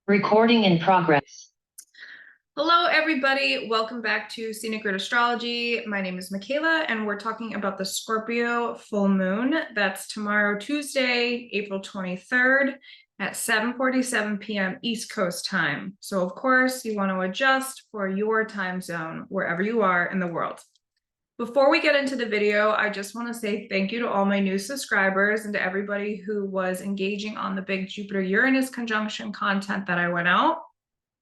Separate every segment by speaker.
Speaker 1: Recording in progress.
Speaker 2: Hello, everybody. Welcome back to Scenic Route Astrology. My name is Makayla, and we're talking about the Scorpio full moon. That's tomorrow, Tuesday, April 23rd at 7:47 p.m. East Coast time. So, of course, you want to adjust for your time zone wherever you are in the world. Before we get into the video, I just want to say thank you to all my new subscribers and to everybody who was engaging on the big Jupiter-Uranus conjunction content that I went out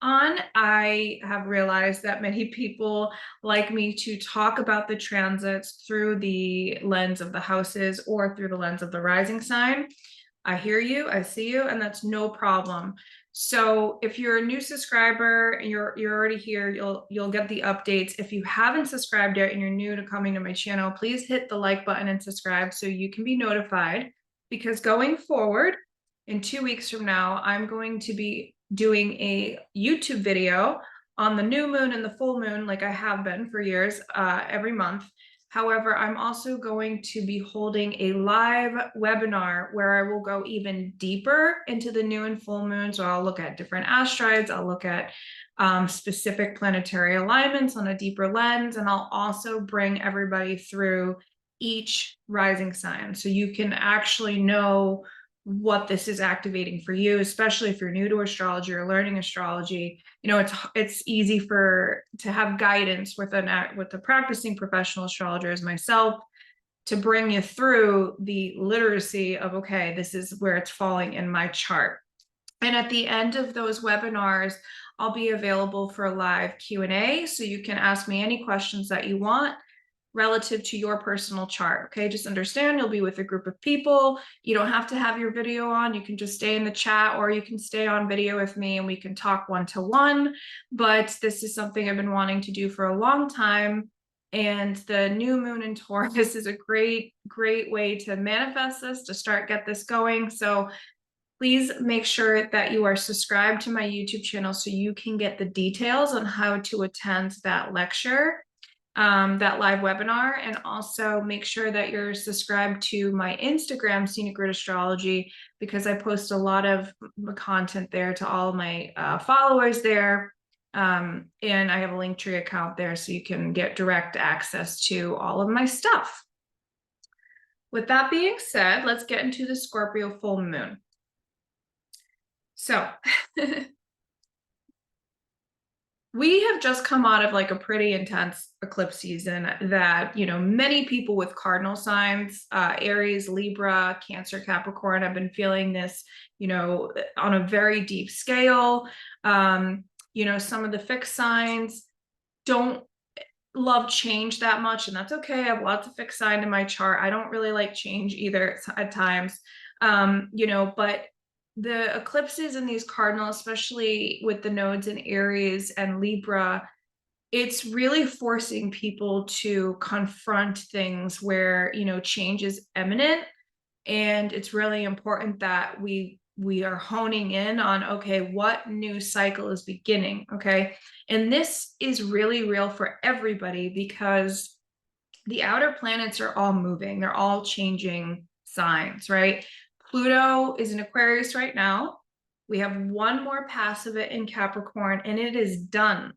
Speaker 2: on. I have realized that many people like me to talk about the transits through the lens of the houses or through the lens of the rising sign. I hear you, I see you, and that's no problem. So if you're a new subscriber and you're already here, you'll get the updates. If you haven't subscribed yet and you're new to coming to my channel, please hit the like button and subscribe so you can be notified, because going forward in 2 weeks from now, I'm going to be doing a YouTube video on the new moon and the full moon, like I have been for years, every month. However, I'm also going to be holding a live webinar where I will go even deeper into the new and full moon. So I'll look at different asteroids, I'll look at specific planetary alignments on a deeper lens, and I'll also bring everybody through each rising sign so you can actually know what this is activating for you, especially if you're new to astrology or learning astrology. You know, it's easy to have guidance with a practicing professional astrologer as myself to bring you through the literacy of, okay, this is where it's falling in my chart. And at the end of those webinars, I'll be available for a live Q&A, so you can ask me any questions that you want relative to your personal chart. Okay, just understand you'll be with a group of people. You don't have to have your video on. You can just stay in the chat, or you can stay on video with me and we can talk one-to-one. But this is something I've been wanting to do for a long time. And the new moon in Taurus is a great way to manifest this, to get this going. So please make sure that you are subscribed to my YouTube channel so you can get the details on how to attend that lecture, that live webinar. And also make sure that you're subscribed to my Instagram, Scenic Route Astrology, because I post a lot of content there to all my followers there. And I have a Linktree account there so you can get direct access to all of my stuff. With that being said, let's get into the Scorpio full moon. So we have just come out of like a pretty intense eclipse season that, you know, many people with cardinal signs, Aries, Libra, Cancer, Capricorn, have been feeling this, you know, on a very deep scale. You know, some of the fixed signs don't love change that much, and that's okay. I have lots of fixed sign in my chart. I don't really like change either at times, you know, but the eclipses in these cardinal, especially with the nodes in Aries and Libra, it's really forcing people to confront things where, you know, change is imminent. And it's really important that we are honing in on, okay, what new cycle is beginning, okay? And this is really real for everybody because the outer planets are all moving. They're all changing signs, right? Pluto is in Aquarius right now. We have one more pass of it in Capricorn, and it is done.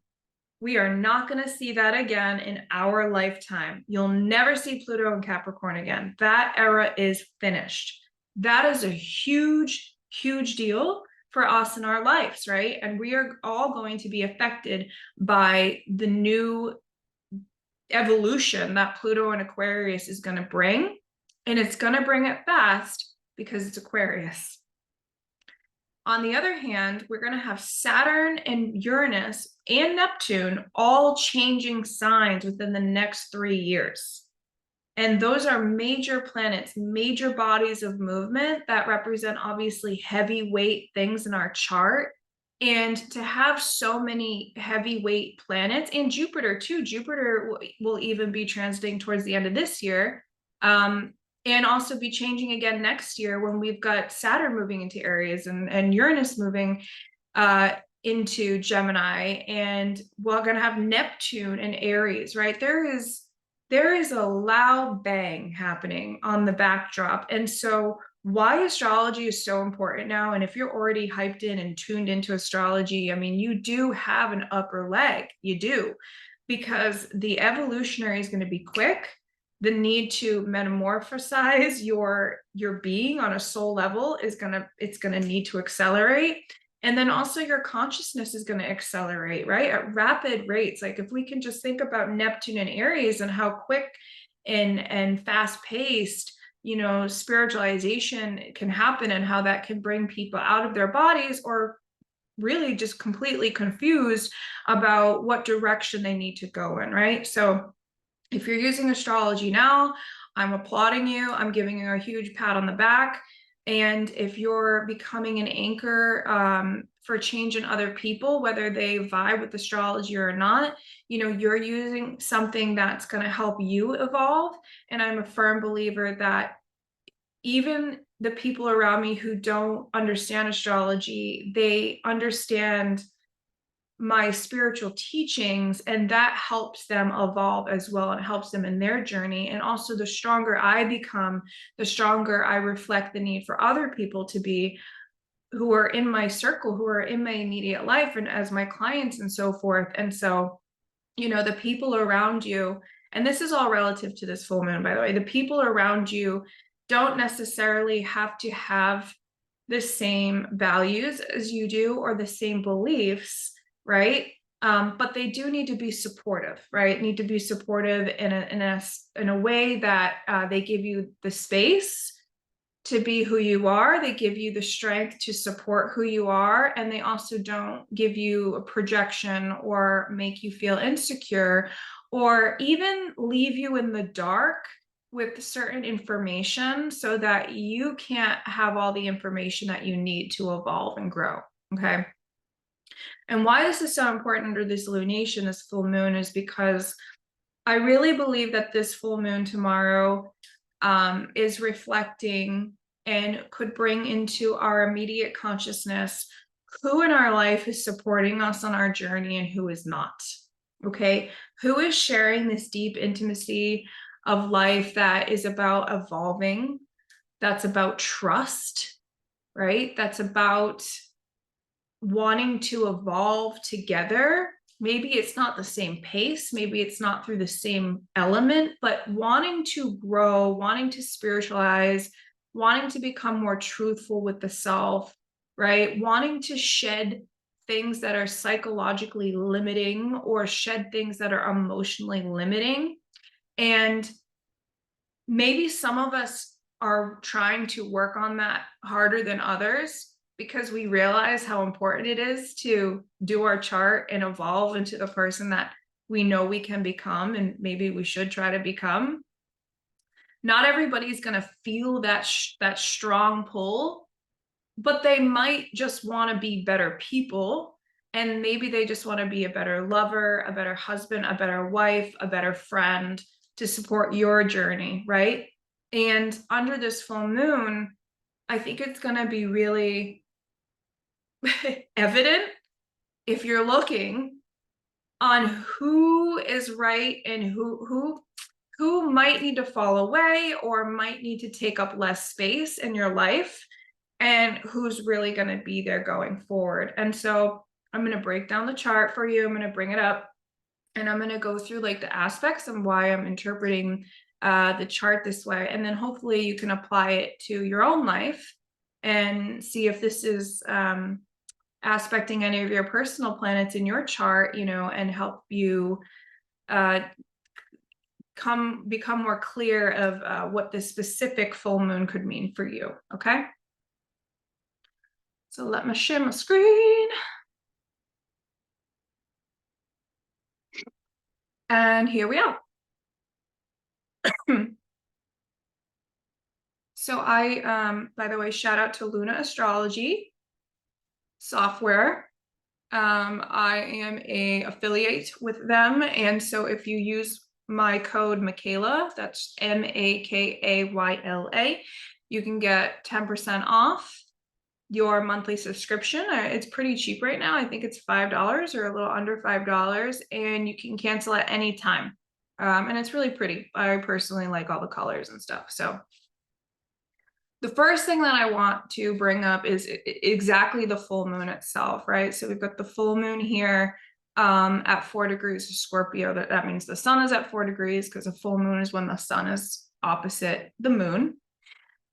Speaker 2: We are not going to see that again in our lifetime. You'll never see Pluto in Capricorn again. That era is finished. That is a huge deal for us in our lives, right? And we are all going to be affected by the new evolution that Pluto and Aquarius is going to bring. And it's going to bring it fast because it's Aquarius. On the other hand, we're going to have Saturn and Uranus and Neptune all changing signs within the next 3 years. And those are major planets, major bodies of movement that represent obviously heavyweight things in our chart. And to have so many heavyweight planets, and Jupiter too, Jupiter will even be transiting towards the end of this year, and also be changing again next year when we've got Saturn moving into Aries and Uranus moving into Gemini, and we're going to have Neptune in Aries, right? There is a loud bang happening on the backdrop. And so why astrology is so important now. And if you're already hyped in and tuned into astrology, I mean, you do have an upper leg, you do, because the evolutionary is going to be quick. The need to metamorphosize your being on a soul level is it's gonna need to accelerate. And then also your consciousness is going to accelerate, right? At rapid rates. Like if we can just think about Neptune and Aries and how quick and fast paced, you know, spiritualization can happen, and how that can bring people out of their bodies, or really just completely confused about what direction they need to go in, right? So if you're using astrology now, I'm applauding you. I'm giving you a huge pat on the back. And if you're becoming an anchor for change in other people, whether they vibe with astrology or not, you know, you're using something that's going to help you evolve. And I'm a firm believer that even the people around me who don't understand astrology, they understand my spiritual teachings, and that helps them evolve as well, and helps them in their journey. And also, the stronger I become, the stronger I reflect the need for other people to be, who are in my circle, who are in my immediate life, and as my clients and so forth. And so, you know, the people around you, and this is all relative to this full moon, by the way, the people around you don't necessarily have to have the same values as you do, or the same beliefs, right? But they do need to be supportive, right? Need to be supportive in a way that they give you the space to be who you are. They give you the strength to support who you are, and they also don't give you a projection or make you feel insecure, or even leave you in the dark with certain information so that you can't have all the information that you need to evolve and grow. Okay. And why this is so important under this lunation, this full moon, is because I really believe that this full moon tomorrow is reflecting and could bring into our immediate consciousness who in our life is supporting us on our journey and who is not. Okay. Who is sharing this deep intimacy of life that is about evolving, that's about trust, right? That's about wanting to evolve together. Maybe it's not the same pace, maybe it's not through the same element, but wanting to grow, wanting to spiritualize, wanting to become more truthful with the self, right? Wanting to shed things that are psychologically limiting, or shed things that are emotionally limiting. And maybe some of us are trying to work on that harder than others, because we realize how important it is to do our chart and evolve into the person that we know we can become, and maybe we should try to become. Not everybody's going to feel that strong pull, but they might just want to be better people. And maybe they just want to be a better lover, a better husband, a better wife, a better friend, to support your journey, right? And under this full moon, I think it's going to be really evident, if you're looking, on who is right and who might need to fall away, or might need to take up less space in your life, and who's really going to be there going forward. And so I'm going to break down the chart for you. I'm going to bring it up, and I'm going to go through like the aspects and why I'm interpreting the chart this way. And then hopefully you can apply it to your own life and see if this is aspecting any of your personal planets in your chart, you know, and help you become more clear of what this specific full moon could mean for you. Okay. So let me share my screen. And here we are. So by the way, shout out to Luna Astrology software. I am a affiliate with them. And so if you use my code Makayla, that's Makayla, you can get 10% off your monthly subscription. It's pretty cheap right now. I think it's $5 or a little under $5, and you can cancel at any time. And it's really pretty. I personally like all the colors and stuff. So The first thing that I want to bring up is exactly the full moon itself, right? So we've got the full moon here at 4 degrees of Scorpio. That means the sun is at 4 degrees, because a full moon is when the sun is opposite the moon.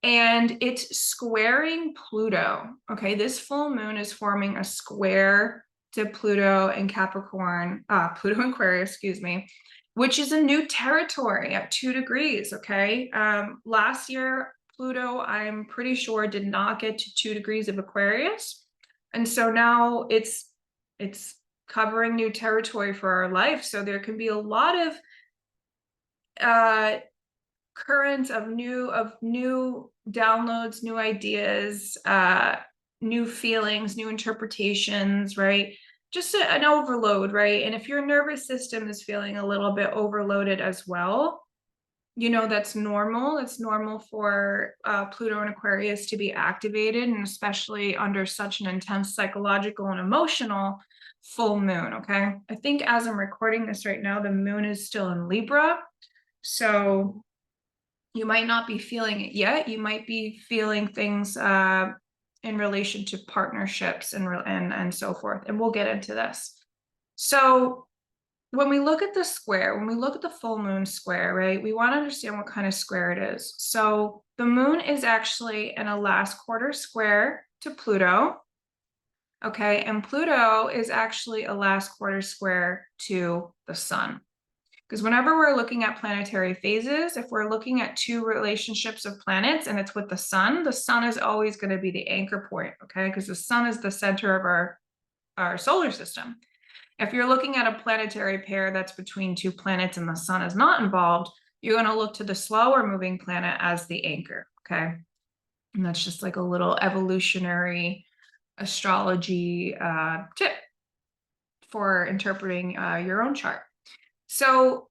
Speaker 2: And it's squaring Pluto. Okay, this full moon is forming a square to Pluto and Capricorn, Pluto and Aquarius, excuse me, which is a new territory at 2 degrees. Okay, last year Pluto, I'm pretty sure, did not get to 2 degrees of Aquarius, and so now it's covering new territory for our life. So there can be a lot of current of new downloads, new ideas, new feelings, new interpretations, right? Just an overload, right? And if your nervous system is feeling a little bit overloaded as well, you know, that's normal. It's normal for Pluto and Aquarius to be activated, and especially under such an intense psychological and emotional full moon. Okay, I think as I'm recording this right now, the moon is still in Libra, so you might not be feeling it yet. You might be feeling things in relation to partnerships and so forth. And we'll get into this. So when we look at the square, when we look at the full moon square, right, we want to understand what kind of square it is. So the moon is actually in a last quarter square to Pluto. Okay, and Pluto is actually a last quarter square to the sun. Because whenever we're looking at planetary phases, if we're looking at two relationships of planets and it's with the sun is always going to be the anchor point, okay? Because the sun is the center of our solar system. If you're looking at a planetary pair that's between two planets and the sun is not involved, you're going to look to the slower moving planet as the anchor, okay? And that's just like a little evolutionary astrology tip for interpreting your own chart. So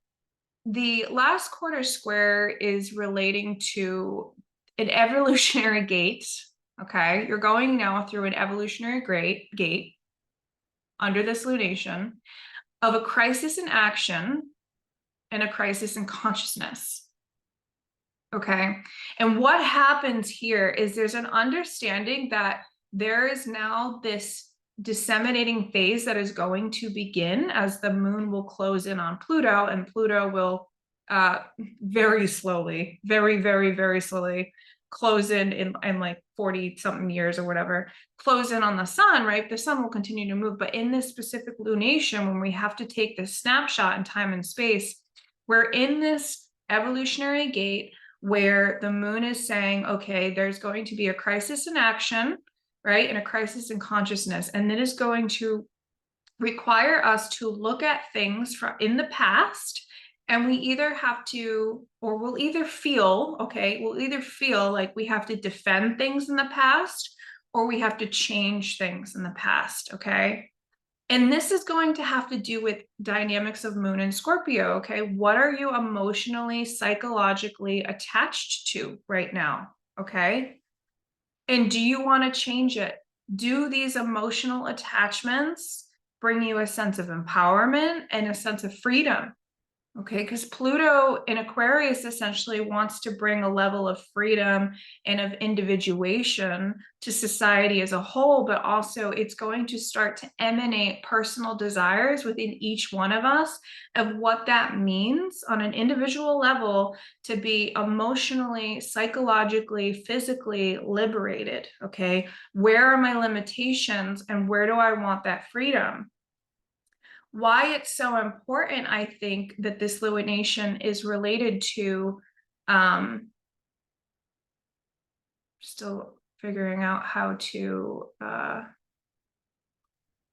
Speaker 2: the last quarter square is relating to an evolutionary gate. Okay, you're going now through an evolutionary gate under this lunation of a crisis in action and a crisis in consciousness. Okay, and what happens here is there's an understanding that there is now this disseminating phase that is going to begin as the moon will close in on Pluto, and Pluto will very slowly, very slowly close in like 40 something years or whatever, close in on the sun, right? The sun will continue to move, but in this specific lunation, when we have to take this snapshot in time and space, we're in this evolutionary gate where the moon is saying, okay, there's going to be a crisis in action, right? And a crisis in consciousness. And it is going to require us to look at things from in the past. And we either have to, or we'll either feel, okay, we'll either feel like we have to defend things in the past, or we have to change things in the past, okay? And this is going to have to do with dynamics of moon and Scorpio, okay? What are you emotionally, psychologically attached to right now, okay? And do you want to change it? Do these emotional attachments bring you a sense of empowerment and a sense of freedom? Okay, because Pluto in Aquarius essentially wants to bring a level of freedom and of individuation to society as a whole, but also it's going to start to emanate personal desires within each one of us of what that means on an individual level to be emotionally, psychologically, physically liberated. Okay, where are my limitations and where do I want that freedom? Why it's so important, I think, that this lunation is related to still figuring out how to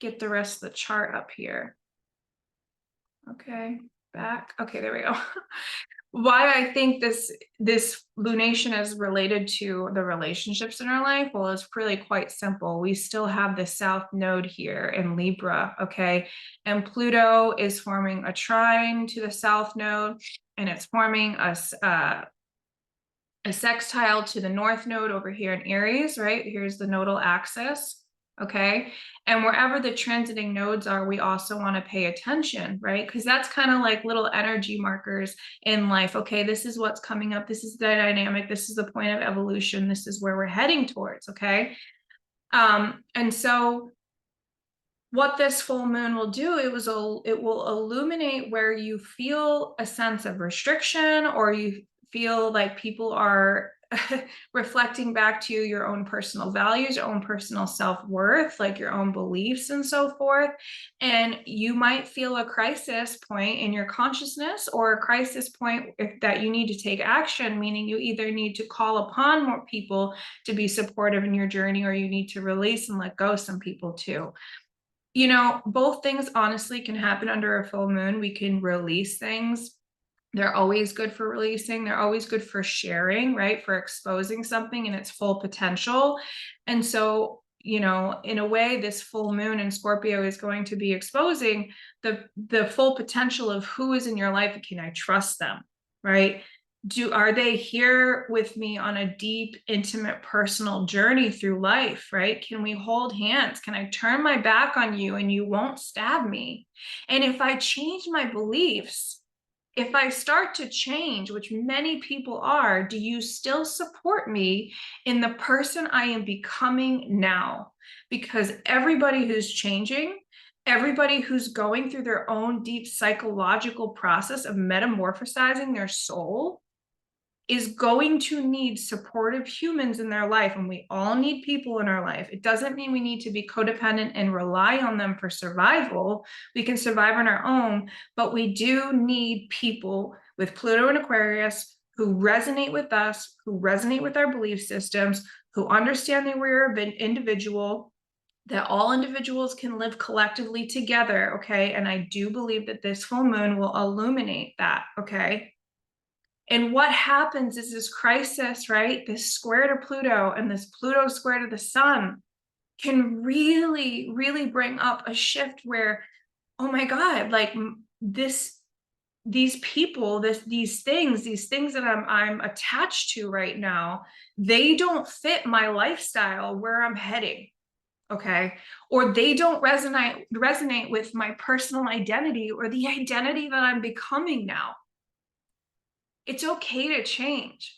Speaker 2: get the rest of the chart up here. Okay, back. Okay, there we go. Why I think this lunation is related to the relationships in our life, well, it's really quite simple. We still have the south node here in Libra, okay? And Pluto is forming a trine to the south node, and it's forming a sextile to the north node over here in Aries, right? Here's the nodal axis Okay. And wherever the transiting nodes are, we also want to pay attention, right? Because that's kind of like little energy markers in life. Okay, this is what's coming up. This is the dynamic. This is the point of evolution. This is where we're heading towards. Okay. And so what this full moon will do, it will illuminate where you feel a sense of restriction, or you feel like people are reflecting back to you your own personal values, your own personal self-worth, like your own beliefs and so forth. And you might feel a crisis point in your consciousness, or a crisis point that you need to take action, meaning you either need to call upon more people to be supportive in your journey, or you need to release and let go some people too. You know, both things honestly can happen under a full moon. We can release things. They're always good for releasing. They're always good for sharing, right? For exposing something in its full potential. And so, you know, in a way, this full moon in Scorpio is going to be exposing the full potential of who is in your life. And can I trust them, right? Are they here with me on a deep, intimate, personal journey through life, right? Can we hold hands? Can I turn my back on you and you won't stab me? And if I change my beliefs, if I start to change, which many people are, do you still support me in the person I am becoming now? Because everybody who's changing, everybody who's going through their own deep psychological process of metamorphosizing their soul is going to need supportive humans in their life. And we all need people in our life. It doesn't mean we need to be codependent and rely on them for survival. We can survive on our own, but we do need people with Pluto and Aquarius who resonate with us, who resonate with our belief systems, who understand that we're an individual, that all individuals can live collectively together. Okay. And I do believe that this full moon will illuminate that. Okay. And what happens is this crisis, right? This square to Pluto and this Pluto square to the sun can really, really bring up a shift where, oh my God, like these people, these things that I'm attached to right now, they don't fit my lifestyle where I'm heading. Okay. Or they don't resonate with my personal identity or the identity that I'm becoming now. It's okay to change.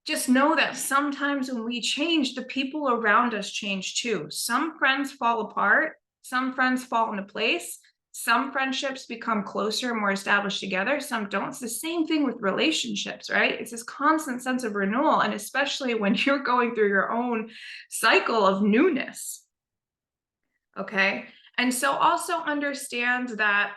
Speaker 2: Just know that sometimes when we change, the people around us change too. Some friends fall apart, some friends fall into place, some friendships become closer, more established together, some don't. It's the same thing with relationships, right? It's this constant sense of renewal, and especially when you're going through your own cycle of newness. Okay. And so also understand that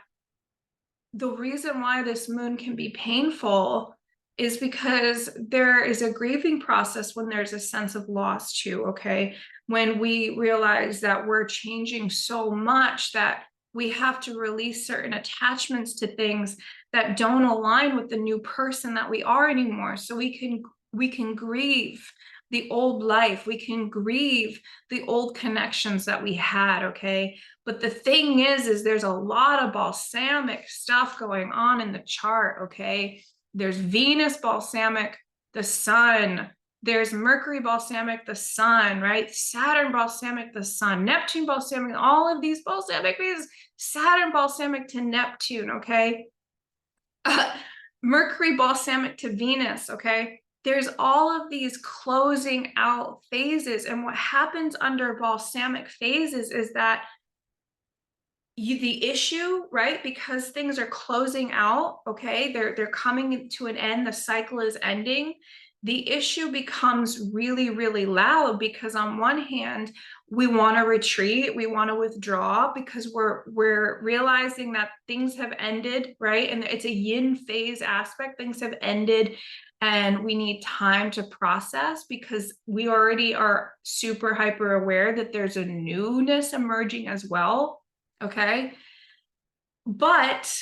Speaker 2: the reason why this moon can be painful is because there is a grieving process when there's a sense of loss too, okay? When we realize that we're changing so much that we have to release certain attachments to things that don't align with the new person that we are anymore. So we can grieve the old life, we can grieve the old connections that we had, okay? But the thing is there's a lot of balsamic stuff going on in the chart, okay? There's Venus balsamic, the sun. There's Mercury balsamic, the sun, right? Saturn balsamic, the sun. Neptune balsamic, all of these balsamic means Saturn balsamic to Neptune, okay? Mercury balsamic to Venus, okay? There's all of these closing out phases. And what happens under balsamic phases is that the issue, right? Because things are closing out, okay? They're coming to an end, the cycle is ending. The issue becomes really, really loud because on one hand, we want to retreat, we want to withdraw because we're realizing that things have ended, right? And it's a yin phase aspect. Things have ended and we need time to process because we already are super hyper aware that there's a newness emerging as well. Okay. But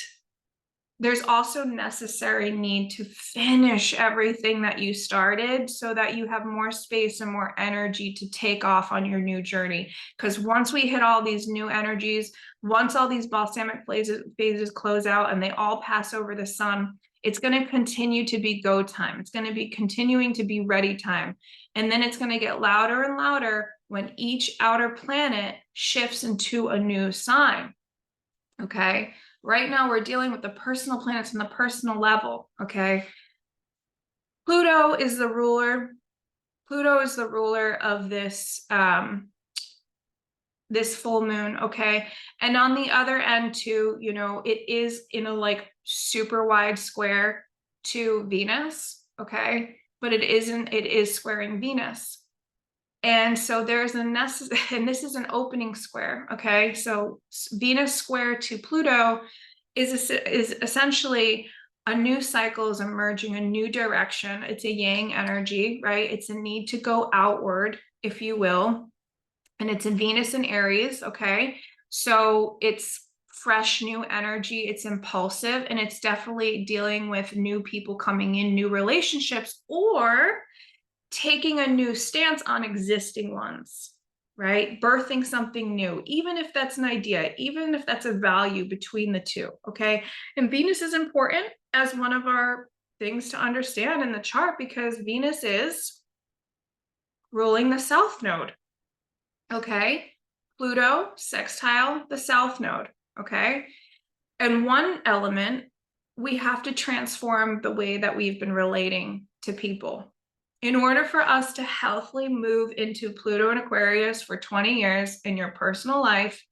Speaker 2: there's also necessary need to finish everything that you started so that you have more space and more energy to take off on your new journey. Because once we hit all these new energies, once all these balsamic phases close out and they all pass over the sun, it's going to continue to be go time. It's going to be continuing to be ready time. And then it's going to get louder and louder when each outer planet shifts into a new sign. Okay. Right now we're dealing with the personal planets on the personal level. Okay. Pluto is the ruler. Pluto is the ruler of this this full moon. Okay. And on the other end too, you know, it is in a like super wide square to Venus. Okay. But it is squaring Venus. And so there's a necessary, and this is an opening square. Okay. So Venus square to Pluto is essentially a new cycle is emerging, a new direction. It's a yang energy, right? It's a need to go outward, if you will. And it's in Venus and Aries. Okay. So it's fresh, new energy. It's impulsive, and it's definitely dealing with new people coming in, new relationships, or taking a new stance on existing ones, right? Birthing something new, even if that's an idea, even if that's a value between the two, okay? And Venus is important as one of our things to understand in the chart, because Venus is ruling the south node, okay? Pluto sextile the south node, okay? And one element, we have to transform the way that we've been relating to people. In order for us to healthily move into Pluto and Aquarius for 20 years in your personal life,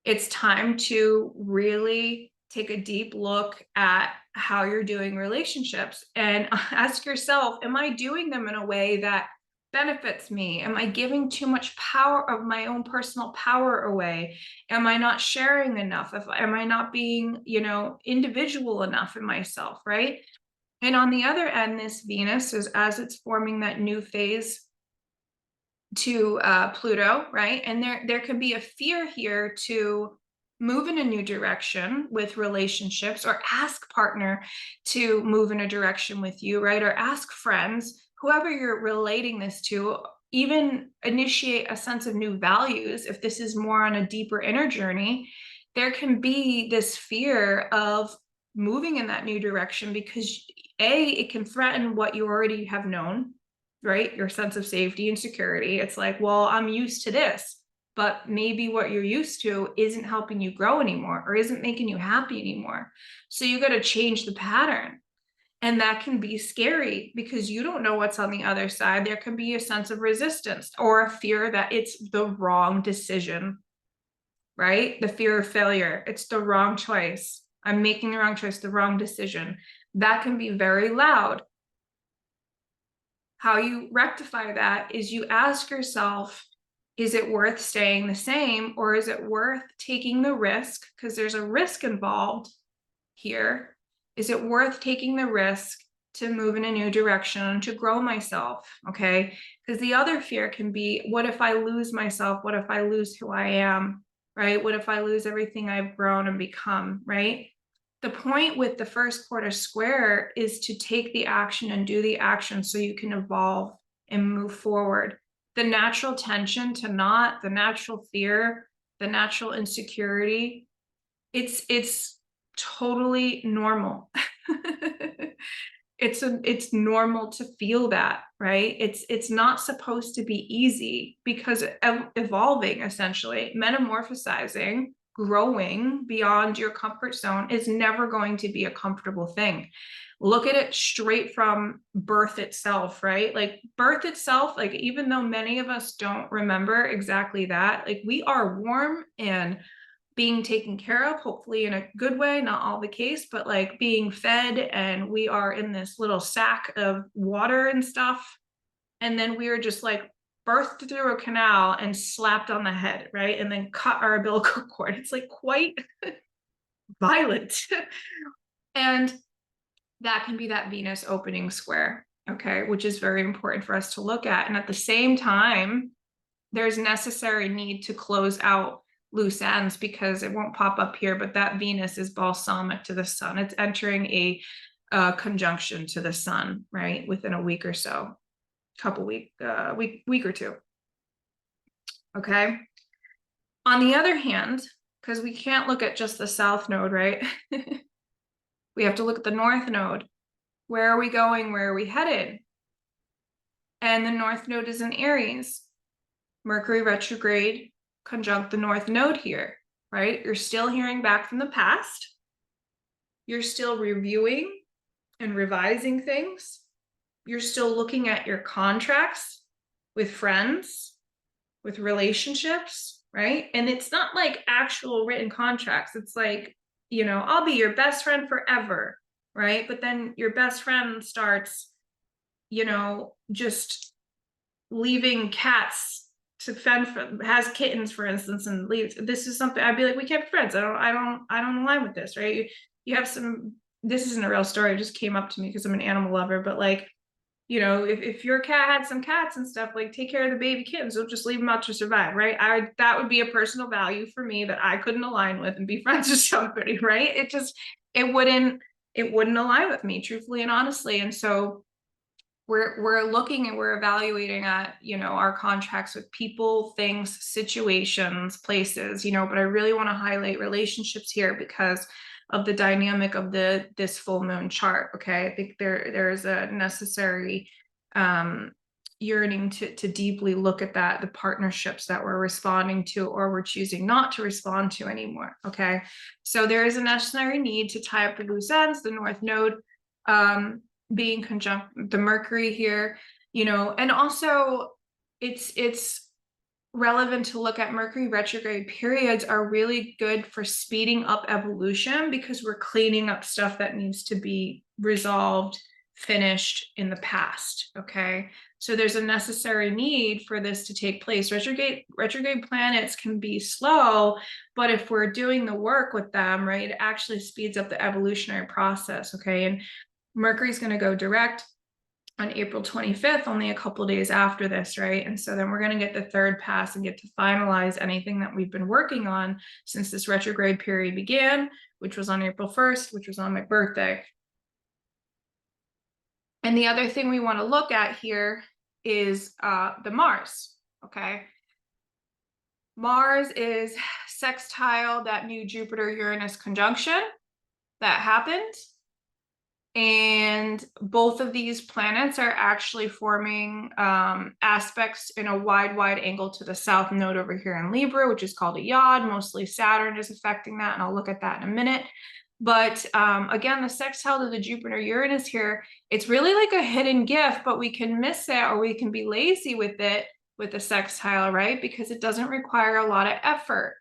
Speaker 2: it's time to really take a deep look at how you're doing relationships and ask yourself, am I doing them in a way that benefits me? Am I giving too much power of my own personal power away? Am I not sharing enough? Am I not being, you know, individual enough in myself, right? And on the other end, this Venus is, as it's forming that new phase to Pluto, right? And there can be a fear here to move in a new direction with relationships, or ask partner to move in a direction with you, right? Or ask friends, whoever you're relating this to, even initiate a sense of new values. If this is more on a deeper inner journey, there can be this fear of moving in that new direction, because it can threaten what you already have known, right? Your sense of safety and security. It's like, well, I'm used to this, but maybe what you're used to isn't helping you grow anymore, or isn't making you happy anymore. So you got to change the pattern. And that can be scary, because you don't know what's on the other side. There can be a sense of resistance, or a fear that it's the wrong decision, right? The fear of failure. It's the wrong choice. I'm making the wrong choice, the wrong decision. That can be very loud. How you rectify that is you ask yourself, is it worth staying the same, or is it worth taking the risk? Because there's a risk involved here. Is it worth taking the risk to move in a new direction, to grow myself? Okay. Because the other fear can be, what if I lose myself? What if I lose who I am? Right? What if I lose everything I've grown and become? Right? The point with the first quarter square is to take the action and do the action so you can evolve and move forward. The natural tension to not, the natural fear, the natural insecurity, it's totally normal. It's normal to feel that, right? It's not supposed to be easy, because evolving, essentially metamorphosizing, growing beyond your comfort zone is never going to be a comfortable thing. Look at it straight from birth itself, right? Like birth itself, like even though many of us don't remember exactly that, like we are warm and being taken care of, hopefully in a good way, not all the case, but like being fed, and we are in this little sack of water and stuff. And then we are just like birthed through a canal and slapped on the head, right? And then cut our umbilical cord. It's like quite violent. And that can be that Venus opening square, okay, which is very important for us to look at. And at the same time, there's necessary need to close out loose ends, because it won't pop up here, but that Venus is balsamic to the sun. It's entering a conjunction to the sun, right, within a week or so, week or two. Okay. On the other hand, because we can't look at just the south node, right? We have to look at the north node. Where are we going? Where are we headed? And the north node is in Aries. Mercury retrograde conjunct the North Node here, right? You're still hearing back from the past. You're still reviewing and revising things. You're still looking at your contracts with friends, with relationships, right? And it's not like actual written contracts. It's like, you know, I'll be your best friend forever, right? But then your best friend starts, you know, just leaving cats to fend for, has kittens, for instance, and leaves. This is something I'd be like, we can't be friends. I don't align with this, right? You have some, this isn't a real story. It just came up to me because I'm an animal lover, but like, you know, if your cat had some cats and stuff, like take care of the baby kittens, don't just leave them out to survive, right? That would be a personal value for me that I couldn't align with and be friends with somebody, right? It wouldn't align with me, truthfully and honestly. And so we're looking and we're evaluating at, you know, our contracts with people, things, situations, places, you know, but I really want to highlight relationships here because of the dynamic of this full moon chart. Okay, I think there is a necessary yearning to deeply look at that, the partnerships that we're responding to or we're choosing not to respond to anymore. Okay, so there is a necessary need to tie up the loose ends, the North Node being conjunct the Mercury here, you know, and also it's relevant to look at Mercury retrograde periods are really good for speeding up evolution because we're cleaning up stuff that needs to be resolved, finished in the past. Okay, so there's a necessary need for this to take place. Retrograde planets can be slow, but if we're doing the work with them, right, it actually speeds up the evolutionary process. Okay, and Mercury's going to go direct on April 25th, only a couple days after this, right? And so then we're going to get the third pass and get to finalize anything that we've been working on since this retrograde period began, which was on April 1st, which was on my birthday. And the other thing we want to look at here is the Mars, okay? Mars is sextile that new Jupiter-Uranus conjunction that happened. And both of these planets are actually forming aspects in a wide angle to the south node over here in Libra, which is called a yod. Mostly Saturn is affecting that, and I'll look at that in a minute. But again, the sextile to the Jupiter-Uranus here, it's really like a hidden gift, but we can miss it or we can be lazy with it with the sextile, right? Because it doesn't require a lot of effort.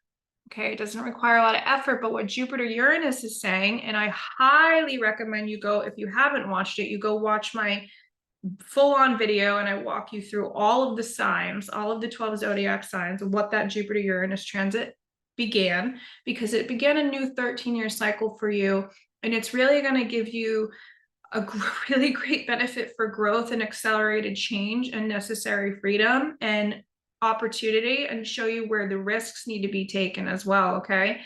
Speaker 2: Okay, it doesn't require a lot of effort, but what Jupiter-Uranus is saying, and I highly recommend you go, if you haven't watched it, you go watch my full-on video and I walk you through all of the signs, all of the 12 zodiac signs, and what that Jupiter-Uranus transit began, because it began a new 13-year cycle for you, and it's really going to give you a really great benefit for growth and accelerated change and necessary freedom and opportunity, and show you where the risks need to be taken as well, okay,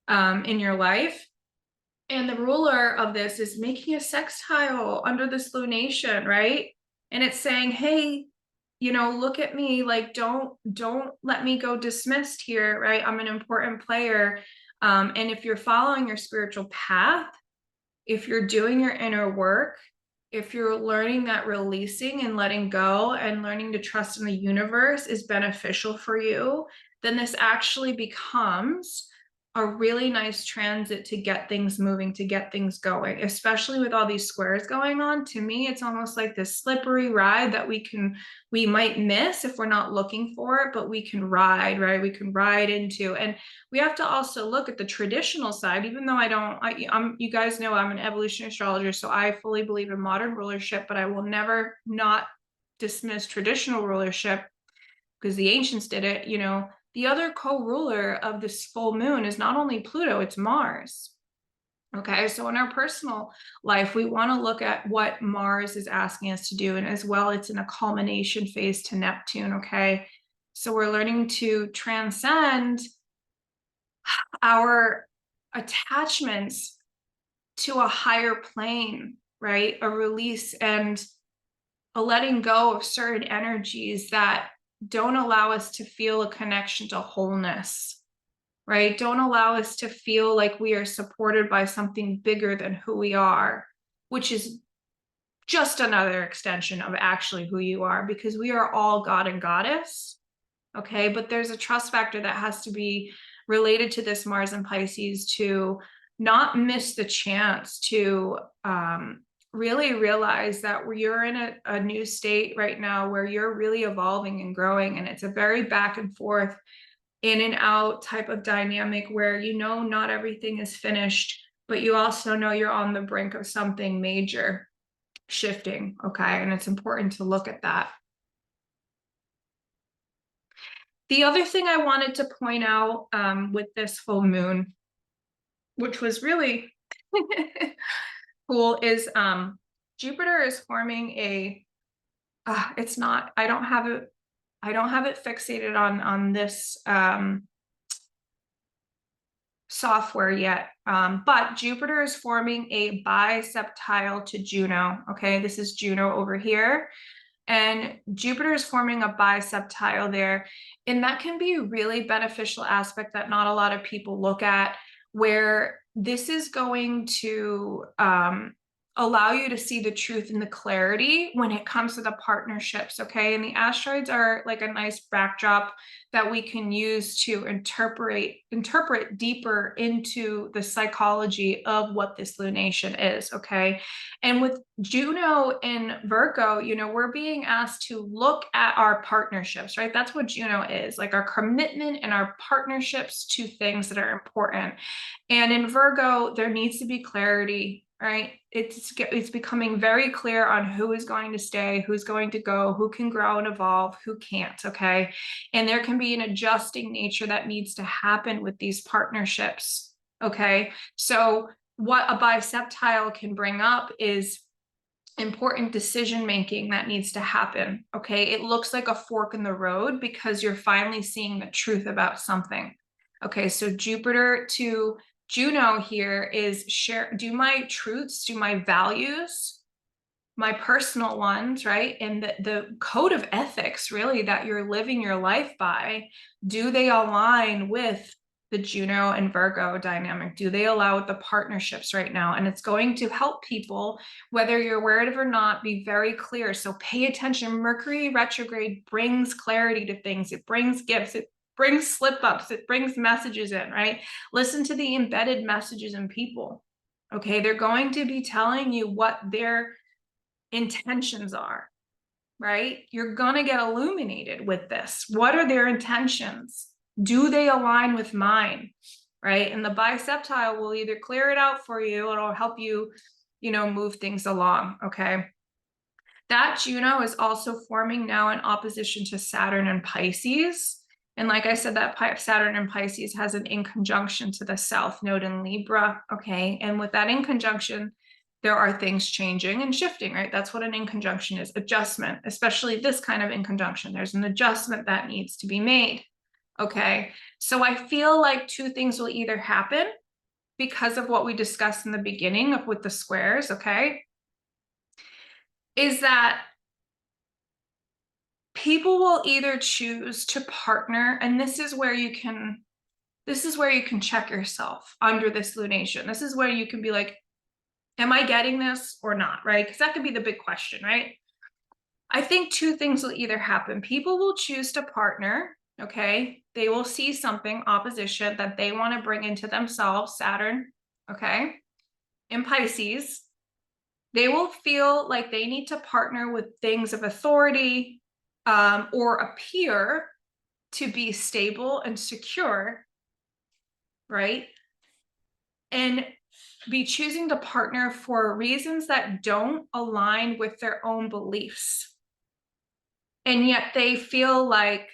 Speaker 2: in your life. And the ruler of this is making a sextile under this lunation, right? And it's saying, hey, you know, look at me, like don't let me go dismissed here, right? I'm an important player. And if you're following your spiritual path, if you're doing your inner work, if you're learning that releasing and letting go and learning to trust in the universe is beneficial for you, then this actually becomes a really nice transit to get things moving, to get things going, especially with all these squares going on. To me, it's almost like this slippery ride that we might miss if we're not looking for it, but we can ride, right? We can ride into, and we have to also look at the traditional side, even though I'm, you guys know I'm an evolutionary astrologer, so I fully believe in modern rulership, but I will never not dismiss traditional rulership because the ancients did it, you know. The other co-ruler of this full moon is not only Pluto, it's Mars. Okay, so in our personal life, we want to look at what Mars is asking us to do. And as well, it's in a culmination phase to Neptune. Okay, so we're learning to transcend our attachments to a higher plane, right? A release and a letting go of certain energies that don't allow us to feel a connection to wholeness, right? Don't allow us to feel like we are supported by something bigger than who we are, which is just another extension of actually who you are, because we are all God and Goddess. okay? But there's a trust factor that has to be related to this Mars and Pisces to not miss the chance to really realize that you're in a new state right now where you're really evolving and growing, and it's a very back and forth, in and out type of dynamic where not everything is finished, but you also know you're on the brink of something major shifting, okay? And it's important to look at that. The other thing I wanted to point out with this full moon, which was really cool, is Jupiter is forming a it's not, I don't have it fixated on this software yet, but Jupiter is forming a biseptile to Juno, okay? This is Juno over here, and Jupiter is forming a biseptile there, and that can be a really beneficial aspect that not a lot of people look at, where this is going to allow you to see the truth and the clarity when it comes to the partnerships, okay? And the asteroids are like a nice backdrop that we can use to interpret deeper into the psychology of what this lunation is, okay? And with Juno in Virgo, we're being asked to look at our partnerships, right? That's what Juno is, like our commitment and our partnerships to things that are important. And in Virgo, there needs to be clarity, right? It's becoming very clear on who is going to stay, who's going to go, who can grow and evolve, who can't, okay? And there can be an adjusting nature that needs to happen with these partnerships, okay? So what a biseptile can bring up is important decision making that needs to happen, okay? It looks like a fork in the road because you're finally seeing the truth about something, okay? So Jupiter to Juno here is do my truths, do my values, my personal ones, right? And the code of ethics really that you're living your life by, do they align with the Juno and Virgo dynamic? Do they allow the partnerships right now? And it's going to help people, whether you're aware of it or not, be very clear. So pay attention. Mercury retrograde brings clarity to things. It brings gifts. It brings slip-ups. It brings messages in, right? Listen to the embedded messages in people, okay? They're going to be telling you what their intentions are, right? You're going to get illuminated with this. What are their intentions? Do they align with mine, right? And the biseptile will either clear it out for you, or it'll help you, move things along, okay? That Juno is also forming now in opposition to Saturn and Pisces. And like I said, that Saturn and Pisces has an inconjunction to the South Node in Libra, okay? And with that inconjunction, there are things changing and shifting, right? That's what an inconjunction is, adjustment, especially this kind of inconjunction. There's an adjustment that needs to be made, okay? So I feel like two things will either happen because of what we discussed in the beginning with the squares, okay? Is that people will either choose to partner, and this is where you can check yourself under this lunation. This is where you can be like, am I getting this or not, right? Because that could be the big question, right? I think two things will either happen. People will choose to partner, okay? They will see something, opposition, that they want to bring into themselves, Saturn, okay? In Pisces, they will feel like they need to partner with things of authority, or appear to be stable and secure, right? And be choosing to partner for reasons that don't align with their own beliefs. And yet they feel like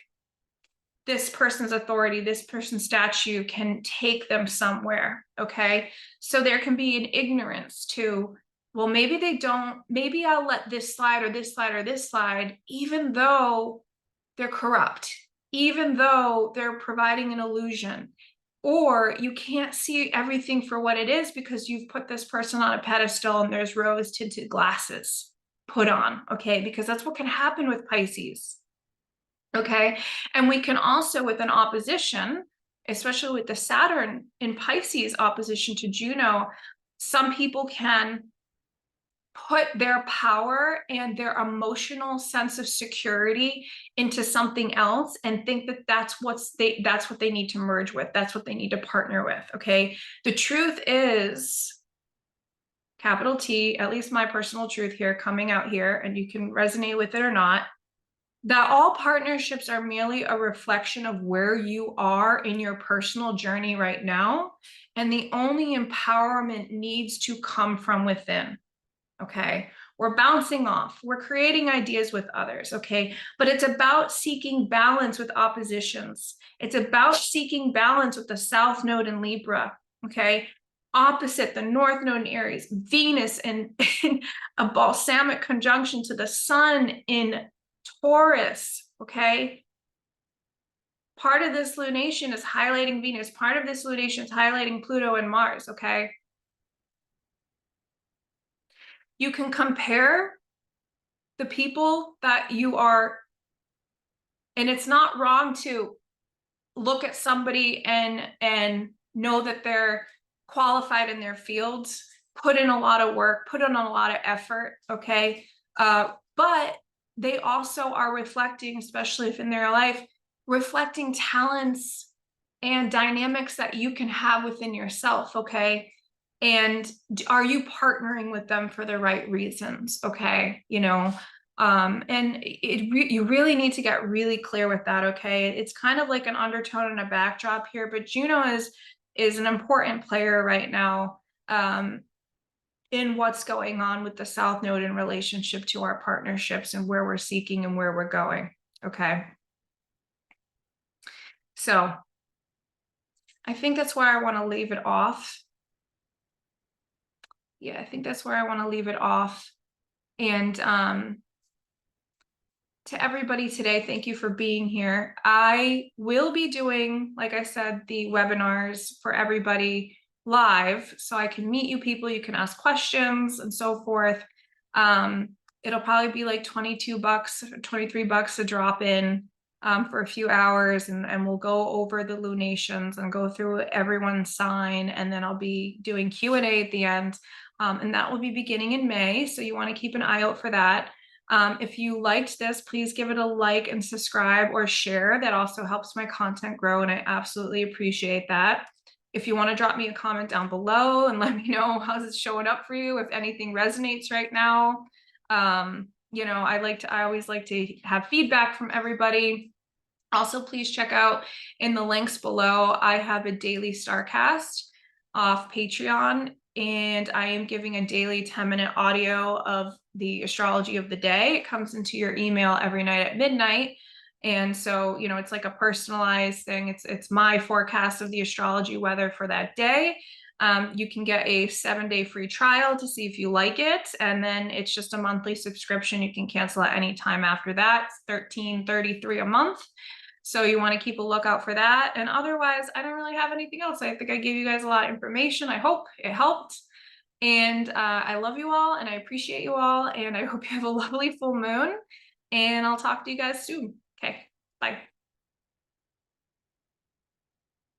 Speaker 2: this person's authority, this person's statue can take them somewhere, okay? So there can be an ignorance to, well, maybe they don't, maybe I'll let this slide or this slide or this slide, even though they're corrupt, even though they're providing an illusion. Or you can't see everything for what it is because you've put this person on a pedestal and there's rose-tinted glasses put on, okay? Because that's what can happen with Pisces, okay? And we can also, with an opposition, especially with the Saturn in Pisces opposition to Juno, some people can put their power and their emotional sense of security into something else and think that that's what they need to merge with, that's what they need to partner with. Okay, the truth is, capital T, at least my personal truth here coming out here, and you can resonate with it or not, that all partnerships are merely a reflection of where you are in your personal journey right now, and the only empowerment needs to come from within. Okay, we're bouncing off, we're creating ideas with others. Okay, but it's about seeking balance with oppositions. It's about seeking balance with the South Node in Libra. Okay, opposite the North Node in Aries, Venus in a balsamic conjunction to the Sun in Taurus. Okay, part of this lunation is highlighting Venus, part of this lunation is highlighting Pluto and Mars. Okay, you can compare the people that you are, and it's not wrong to look at somebody and know that they're qualified in their fields, put in a lot of work, put in a lot of effort. Okay, but they also are reflecting, especially if in their life, reflecting talents and dynamics that you can have within yourself. Okay, and are you partnering with them for the right reasons? Okay, you know, and you really need to get really clear with that. Okay, it's kind of like an undertone and a backdrop here, but Juno is an important player right now in what's going on with the South Node in relationship to our partnerships and where we're seeking and where we're going. Okay, so I think that's where I want to leave it off. Yeah, I think that's where I want to leave it off. And to everybody today, thank you for being here. I will be doing, like I said, the webinars for everybody live, so I can meet you people, you can ask questions and so forth. It'll probably be like $22, $23 to drop in for a few hours, and we'll go over the lunations and go through everyone's sign, and then I'll be doing Q&A at the end. And that will be beginning in May, so you want to keep an eye out for that. If you liked this, please give it a like and subscribe or share. That also helps my content grow, and I absolutely appreciate that. If you want to drop me a comment down below and let me know how's it showing up for you, if anything resonates right now. You know, I always like to have feedback from everybody. Also, please check out in the links below, I have a daily Starcast off Patreon, and I am giving a daily 10-minute audio of the astrology of the day. It comes into your email every night at midnight. And so, you know, it's like a personalized thing. It's my forecast of the astrology weather for that day. You can get a 7-day free trial to see if you like it. And then it's just a monthly subscription. You can cancel at any time after that. It's $13.33 a month. So you want to keep a lookout for that. And otherwise, I don't really have anything else. I think I gave you guys a lot of information. I hope it helped. And I love you all, and I appreciate you all. And I hope you have a lovely full moon. And I'll talk to you guys soon. Okay, bye.